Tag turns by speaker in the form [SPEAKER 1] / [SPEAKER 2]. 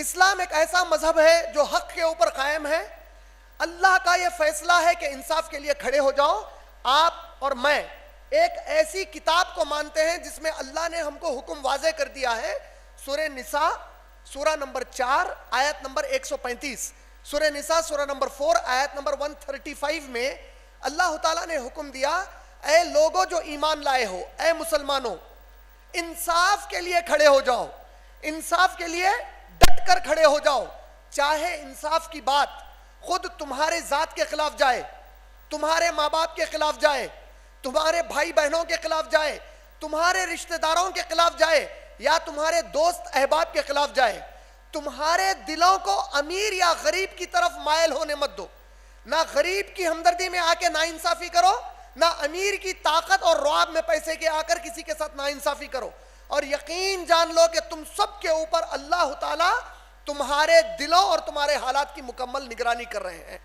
[SPEAKER 1] اسلام ایک ایسا مذہب ہے جو حق کے اوپر قائم ہے. اللہ کا یہ فیصلہ ہے کہ انصاف کے لیے کھڑے ہو جاؤ. آپ اور میں ایک ایسی کتاب کو مانتے ہیں جس میں اللہ نے ہم کو حکم واضح کر دیا ہے. سورہ نساء سورہ نمبر 4 آیت نمبر 135. سورہ نساء سورہ نمبر 4 آیت نمبر 135 میں اللہ تعالیٰ نے حکم دیا، اے لوگوں جو ایمان لائے ہو، اے مسلمانوں، انصاف کے لیے کھڑے ہو جاؤ. انصاف کے لیے ڈٹ کر کھڑے ہو جاؤ. چاہے انصاف کی بات خود تمہارے ذات کے خلاف جائے، تمہارے ماں باپ کے خلاف جائے، تمہارے بھائی بہنوں کے خلاف جائے، تمہارے رشتہ داروں کے خلاف جائے، یا تمہارے دوست احباب کے خلاف جائے. تمہارے دلوں کو امیر یا غریب کی طرف مائل ہونے مت دو. نہ غریب کی ہمدردی میں آ کے ناانصافی کرو، نہ امیر کی طاقت اور رعب میں پیسے کے آ کر کسی کے ساتھ ناانصافی کرو. اور یقین جان لو کہ تم سب کے اوپر اللہ تعالیٰ تمہارے دلوں اور تمہارے حالات کی مکمل نگرانی کر رہے ہیں.